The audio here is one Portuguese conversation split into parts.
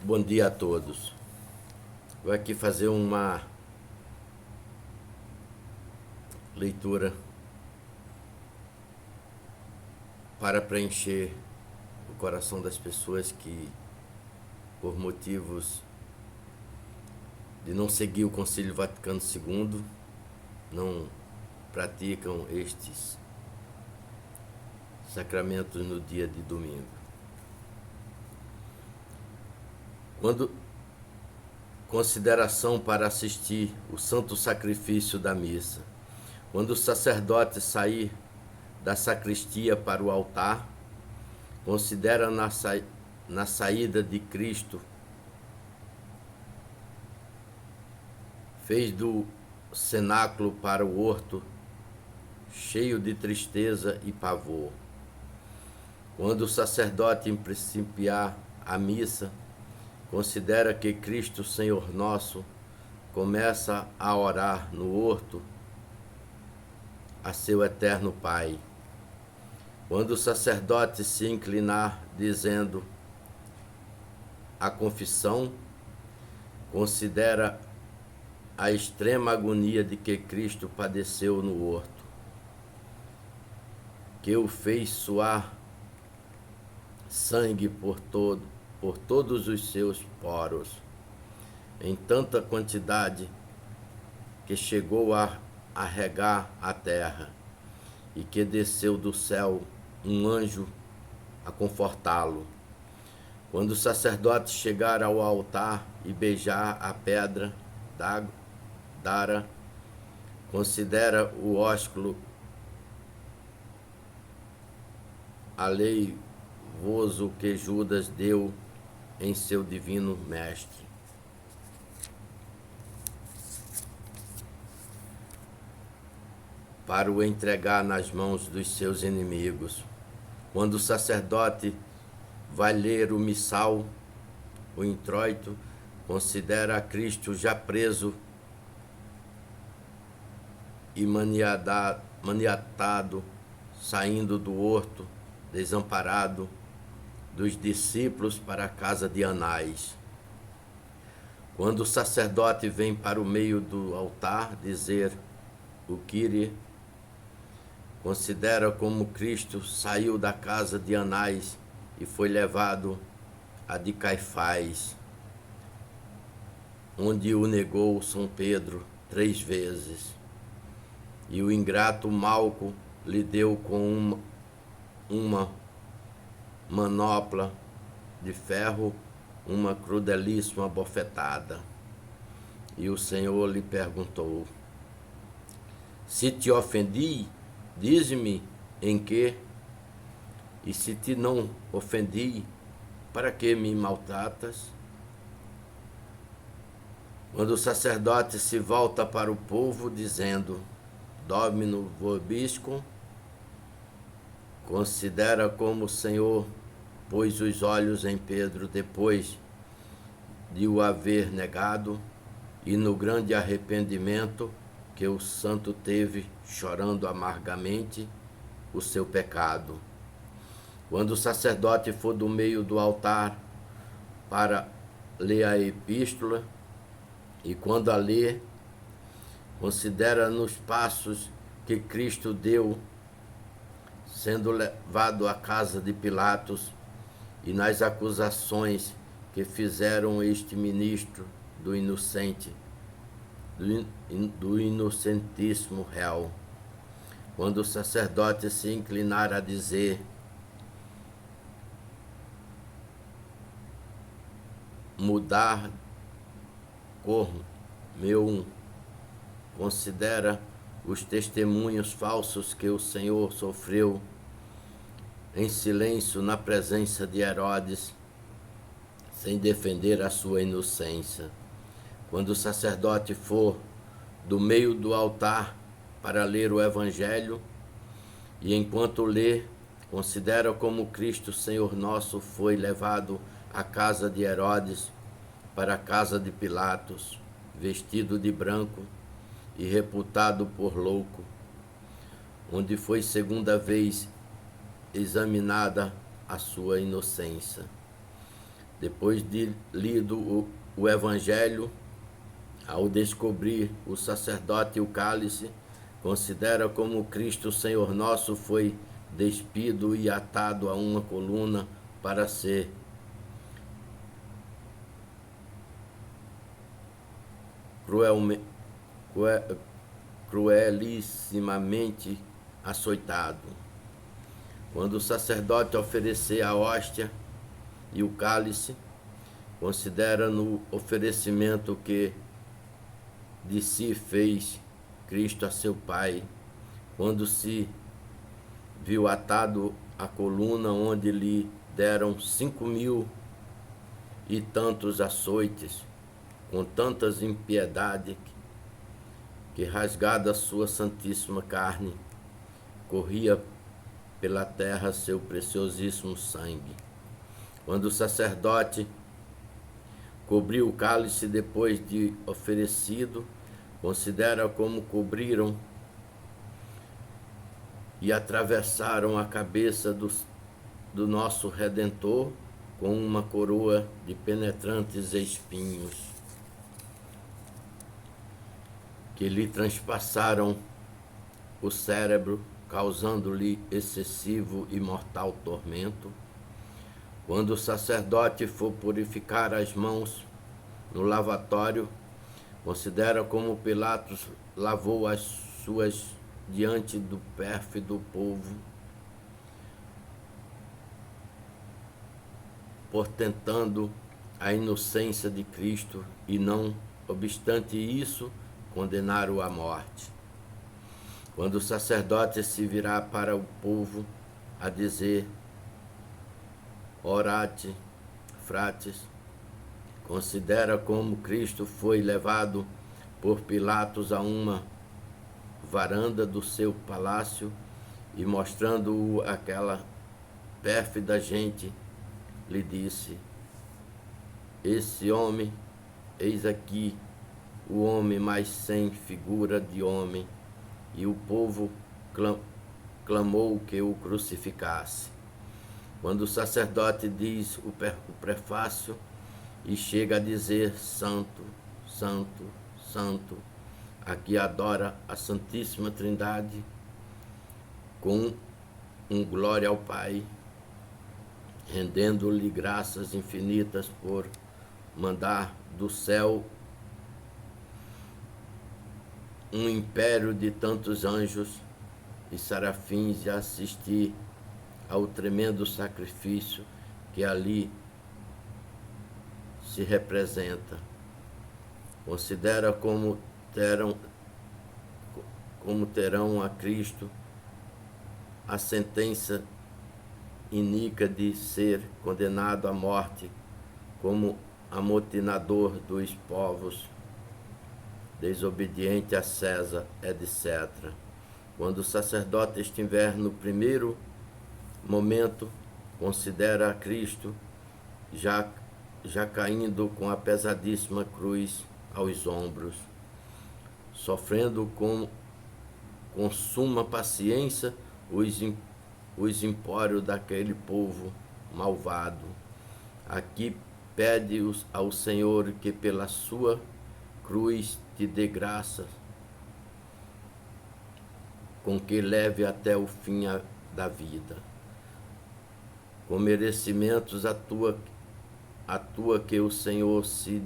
Bom dia a todos. Vou aqui fazer uma leitura para preencher o coração das pessoas que, por motivos de não seguir o Concílio Vaticano II, não praticam estes sacramentos no dia de domingo. Quando consideração para assistir o santo sacrifício da missa. Quando o sacerdote sair da sacristia para o altar, considera na saída de Cristo, fez do cenáculo para o horto, cheio de tristeza e pavor. Quando o sacerdote principiar a missa, considera que Cristo, Senhor nosso, começa a orar no horto a seu eterno Pai. Quando o sacerdote se inclinar dizendo a confissão, considera a extrema agonia de que Cristo padeceu no horto, que o fez suar sangue por todos os seus poros, em tanta quantidade que chegou a regar a terra, e que desceu do céu um anjo a confortá-lo. Quando o sacerdote chegar ao altar e beijar a pedra d'ara, considera o ósculo aleivoso que Judas deu em seu divino mestre. Para o entregar nas mãos dos seus inimigos. Quando o sacerdote vai ler o missal, o introito, considera a Cristo já preso e maniatado, saindo do horto, desamparado, dos discípulos para a casa de Anás. Quando o sacerdote vem para o meio do altar dizer o Kyrie, considera como Cristo saiu da casa de Anás e foi levado a de Caifás, onde o negou São Pedro 3 vezes, e o ingrato Malco lhe deu com uma manopla de ferro uma crudelíssima bofetada. E o Senhor lhe perguntou: se te ofendi, dize-me em que, e se te não ofendi, para que me maltratas? Quando o sacerdote se volta para o povo dizendo Domino vobiscum, considera como o Senhor pôs os olhos em Pedro depois de o haver negado, e no grande arrependimento que o santo teve, chorando amargamente o seu pecado. Quando o sacerdote for do meio do altar para ler a epístola, e quando a lê, considera nos passos que Cristo deu, sendo levado à casa de Pilatos, e nas acusações que fizeram este ministro do inocente, do inocentíssimo réu. Quando o sacerdote se inclinar a dizer mudar cor meu, considera os testemunhos falsos que o Senhor sofreu em silêncio na presença de Herodes, sem defender a sua inocência. Quando o sacerdote for do meio do altar para ler o Evangelho, e enquanto lê, considera como Cristo, Senhor nosso, foi levado à casa de Herodes, para a casa de Pilatos, vestido de branco e reputado por louco, onde foi segunda vez examinada a sua inocência. Depois de lido o Evangelho, ao descobrir o sacerdote e o cálice, considera como Cristo Senhor nosso foi despido e atado a uma coluna para ser cruelissimamente açoitado. Quando o sacerdote oferecer a hóstia e o cálice, considera no oferecimento que de si fez Cristo a seu Pai, quando se viu atado à coluna onde lhe deram 5.000 e tantos açoites, com tantas impiedade, que rasgada a sua santíssima carne, corria pela terra seu preciosíssimo sangue. Quando o sacerdote cobriu o cálice depois de oferecido, considera como cobriram e atravessaram a cabeça do nosso Redentor com uma coroa de penetrantes espinhos, que lhe transpassaram o cérebro, causando-lhe excessivo e mortal tormento. Quando o sacerdote for purificar as mãos no lavatório, considera como Pilatos lavou as suas diante do pérfido povo, portentando a inocência de Cristo e, não obstante isso, condenar-o à morte. Quando o sacerdote se virá para o povo a dizer: Orate, frates, considera como Cristo foi levado por Pilatos a uma varanda do seu palácio e, mostrando-o àquela pérfida gente, lhe disse: Esse homem, eis aqui o homem mais sem figura de homem. E o povo clamou que o crucificasse. Quando o sacerdote diz o prefácio e chega a dizer: Santo, Santo, Santo, aqui adora a Santíssima Trindade com glória ao Pai, rendendo-lhe graças infinitas por mandar do céu um império de tantos anjos e serafins a assistir ao tremendo sacrifício que ali se representa. Considera como terão a Cristo a sentença iníqua de ser condenado à morte como amotinador dos povos, desobediente a César, etc. Quando o sacerdote estiver no primeiro momento, considera a Cristo já caindo com a pesadíssima cruz aos ombros, sofrendo com suma paciência os empórios daquele povo malvado. Aqui pede ao Senhor que pela sua cruz te dê graça, com que leve até o fim da vida. Com merecimentos a tua que o Senhor se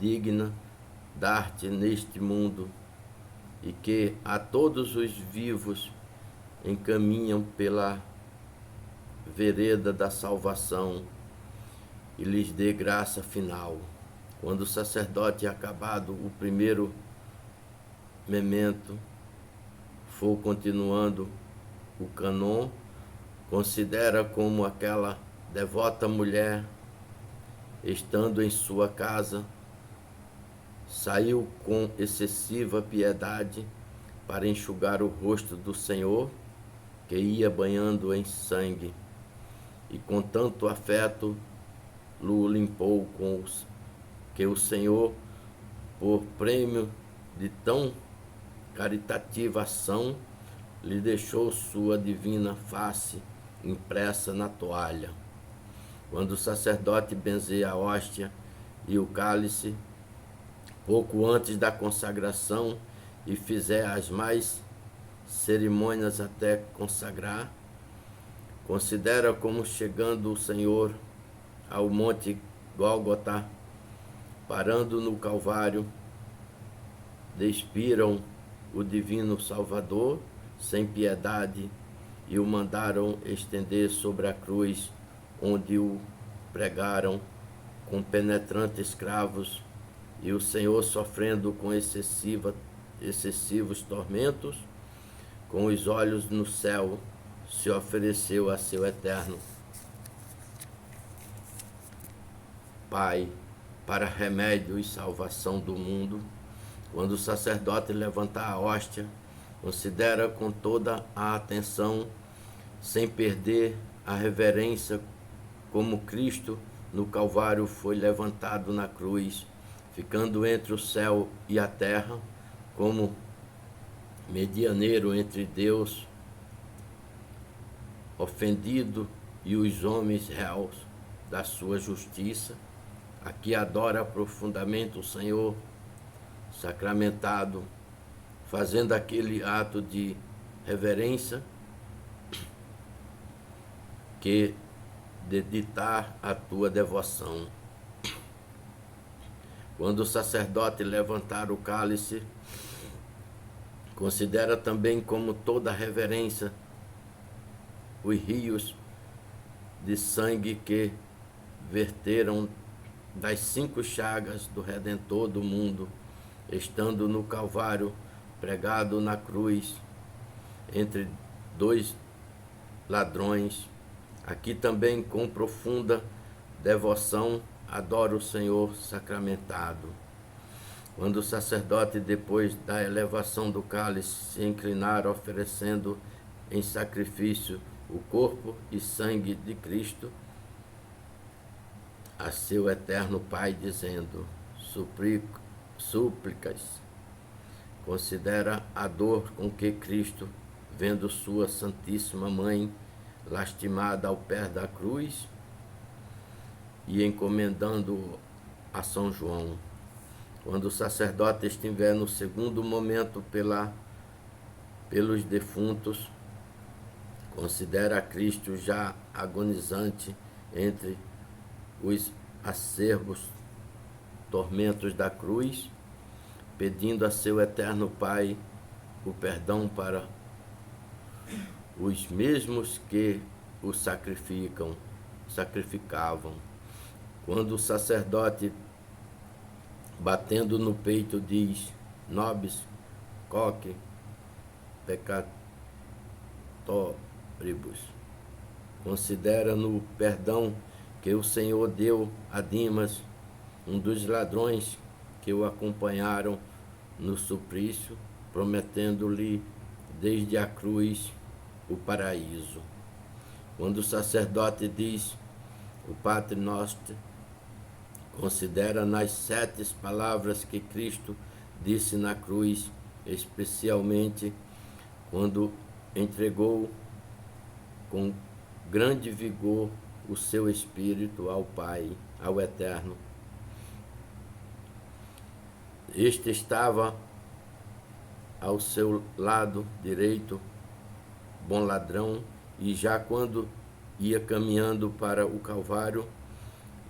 digna dar-te neste mundo, e que a todos os vivos encaminham pela vereda da salvação e lhes dê graça final. Quando o sacerdote, acabado o primeiro memento, for continuando o cânon, considera como aquela devota mulher, estando em sua casa, saiu com excessiva piedade para enxugar o rosto do Senhor, que ia banhando em sangue, e com tanto afeto o limpou que o Senhor, por prêmio de tão caritativa ação, lhe deixou sua divina face impressa na toalha. Quando o sacerdote benzer a hóstia e o cálice, pouco antes da consagração, e fizer as mais cerimônias até consagrar, considera como chegando o Senhor ao monte Gólgota, parando no Calvário, despiram o divino Salvador sem piedade e o mandaram estender sobre a cruz, onde o pregaram com penetrantes cravos, e o Senhor, sofrendo com excessivos tormentos, com os olhos no céu, se ofereceu a seu eterno Pai, para remédio e salvação do mundo. Quando o sacerdote levantar a hóstia, considera com toda a atenção, sem perder a reverência, como Cristo no Calvário foi levantado na cruz, ficando entre o céu e a terra, como medianeiro entre Deus ofendido e os homens réus da sua justiça. Aqui adora profundamente o Senhor sacramentado, fazendo aquele ato de reverência que dedicar a tua devoção. Quando o sacerdote levantar o cálice, considera também como toda reverência os rios de sangue que verteram das 5 chagas do Redentor do mundo, estando no Calvário, pregado na cruz, entre 2 ladrões. Aqui também, com profunda devoção, adora o Senhor sacramentado. Quando o sacerdote, depois da elevação do cálice, se inclinar, oferecendo em sacrifício o corpo e sangue de Cristo a seu eterno Pai, dizendo súplicas, considera a dor com que Cristo, vendo sua Santíssima Mãe lastimada ao pé da cruz, e encomendando a São João. Quando o sacerdote estiver no segundo momento pelos defuntos, considera Cristo já agonizante entre os acerbos tormentos da cruz, pedindo a seu eterno Pai o perdão para os mesmos que o sacrificavam. Quando o sacerdote, batendo no peito, diz: Nobis coque peccatoribus, considera no perdão que o Senhor deu a Dimas, um dos ladrões que o acompanharam no suplício, prometendo-lhe desde a cruz o paraíso. Quando o sacerdote diz o Patre Noster, considera nas 7 palavras que Cristo disse na cruz, especialmente quando entregou com grande vigor o seu espírito ao Pai, ao Eterno. Este estava ao seu lado direito, bom ladrão, e já quando ia caminhando para o Calvário,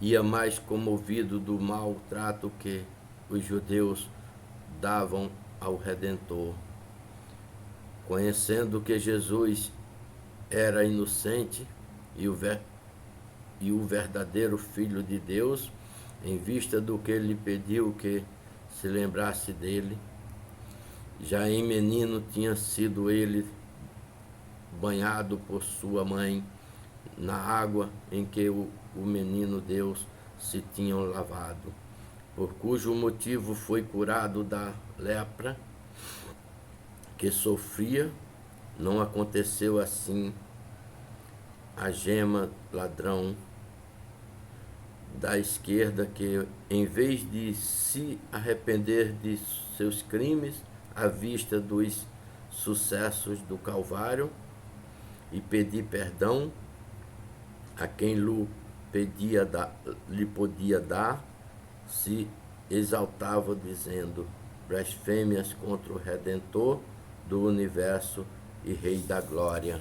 ia mais comovido do maltrato que os judeus davam ao Redentor. Conhecendo que Jesus era inocente e o verdadeiro Filho de Deus, em vista do que lhe pediu que se lembrasse dele, já em menino tinha sido ele banhado por sua mãe na água em que o menino Deus se tinham lavado, por cujo motivo foi curado da lepra que sofria. Não aconteceu assim a Gema, ladrão da esquerda, que, em vez de se arrepender de seus crimes à vista dos sucessos do Calvário e pedir perdão a quem lhe lhe podia dar, se exaltava dizendo blasfêmias contra o Redentor do universo e Rei da Glória.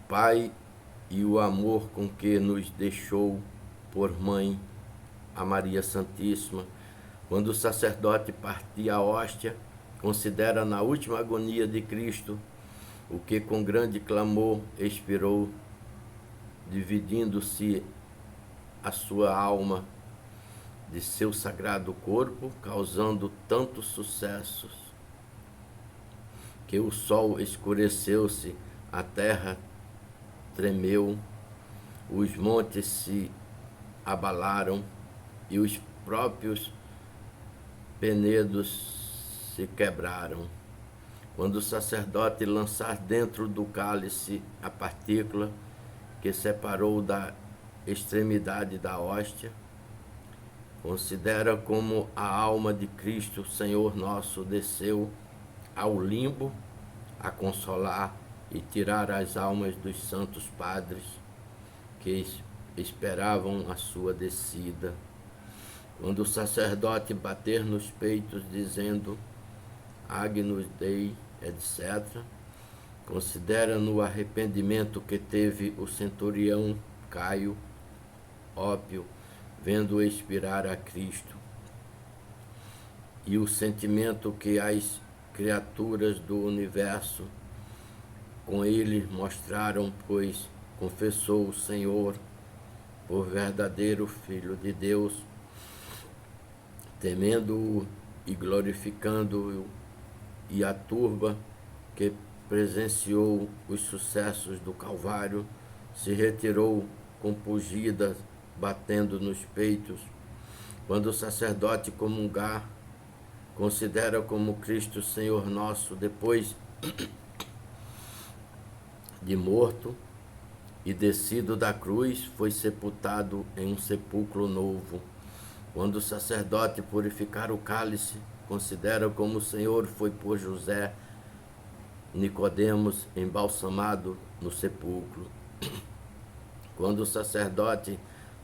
Pai, e o amor com que nos deixou por mãe a Maria Santíssima, quando o sacerdote partia a hóstia, considera na última agonia de Cristo o que com grande clamor expirou, dividindo-se a sua alma de seu sagrado corpo, causando tantos sucessos que o sol escureceu-se, a terra tremeu, os montes se abalaram e os próprios penedos se quebraram. Quando o sacerdote lançar dentro do cálice a partícula que separou da extremidade da hóstia, considera como a alma de Cristo, Senhor nosso, desceu ao limbo a consolar e tirar as almas dos santos padres que esperavam a sua descida. Quando o sacerdote bater nos peitos dizendo Agnus Dei, etc., considera no arrependimento que teve o centurião Caio Ópio, vendo expirar a Cristo, e o sentimento que as criaturas do universo com ele mostraram, pois confessou o Senhor por verdadeiro Filho de Deus, temendo-o e glorificando-o, e a turba que presenciou os sucessos do Calvário se retirou compungida, batendo nos peitos. Quando o sacerdote comungar, considera como Cristo Senhor nosso, depois de morto e descido da cruz, foi sepultado em um sepulcro novo. Quando o sacerdote purificar o cálice, considera como o Senhor foi por José Nicodemos embalsamado no sepulcro. Quando o sacerdote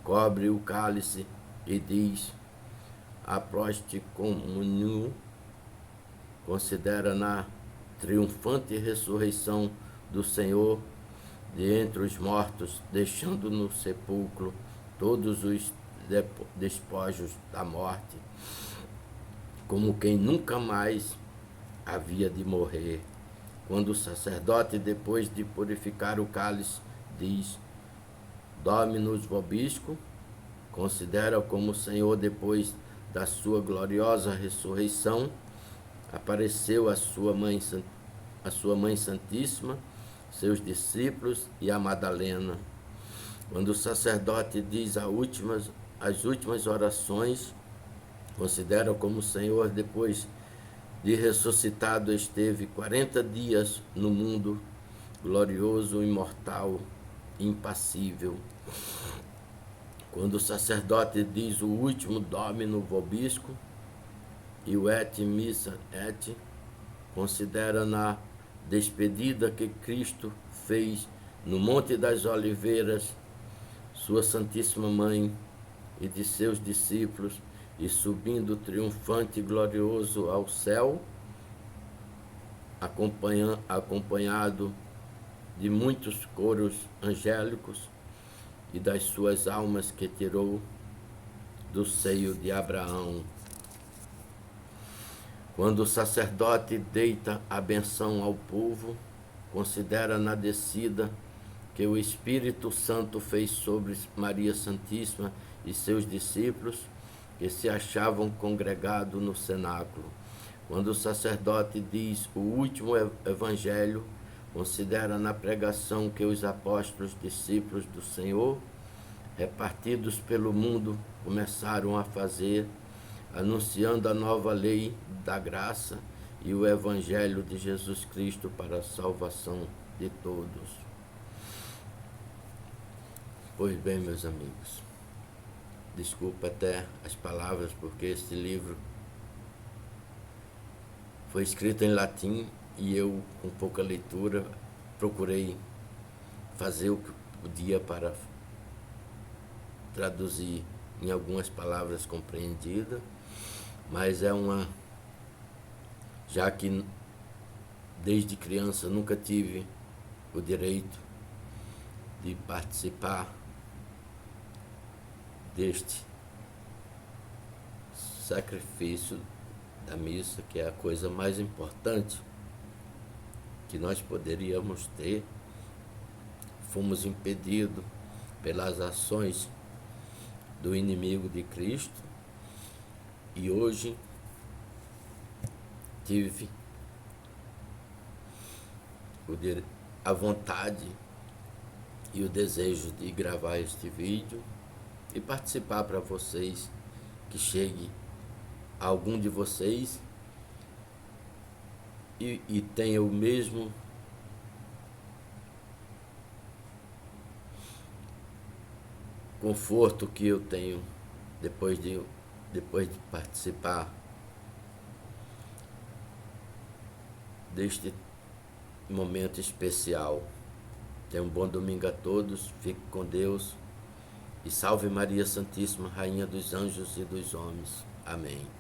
cobre o cálice e diz a proste comunhão, considera na triunfante ressurreição do Senhor de entre os mortos, deixando no sepulcro todos os despojos da morte, como quem nunca mais havia de morrer. Quando o sacerdote, depois de purificar o cálice, diz Dominus vobiscum, considera como o Senhor, depois da sua gloriosa ressurreição, apareceu a sua mãe Santíssima, seus discípulos e a Madalena. Quando o sacerdote diz as últimas orações, considera como o Senhor, depois de ressuscitado, esteve 40 dias no mundo glorioso, imortal, impassível. Quando o sacerdote diz o último Domino vobiscum e o et missa et, considera na despedida que Cristo fez no Monte das Oliveiras, sua Santíssima Mãe e de seus discípulos, e subindo triunfante e glorioso ao céu, acompanhado de muitos coros angélicos e das suas almas que tirou do seio de Abraão. Quando o sacerdote deita a benção ao povo, considera na descida que o Espírito Santo fez sobre Maria Santíssima e seus discípulos, que se achavam congregados no cenáculo. Quando o sacerdote diz o último evangelho, considera na pregação que os apóstolos, discípulos do Senhor, repartidos pelo mundo, começaram a fazer, anunciando a nova lei da graça e o evangelho de Jesus Cristo para a salvação de todos. Pois bem, meus amigos, desculpa até as palavras, porque este livro Foi escrito em latim e eu, com pouca leitura, procurei fazer o que podia para traduzir em algumas palavras compreendidas, mas já que desde criança nunca tive o direito de participar deste sacrifício da missa, que é a coisa mais importante que nós poderíamos ter, fomos impedidos pelas ações do inimigo de Cristo, e hoje tive a vontade e o desejo de gravar este vídeo e participar para vocês, que chegue a algum de vocês e tenha o mesmo conforto que eu tenho depois de participar deste momento especial. Tenham um bom domingo a todos, fique com Deus e salve Maria Santíssima, Rainha dos Anjos e dos Homens. Amém.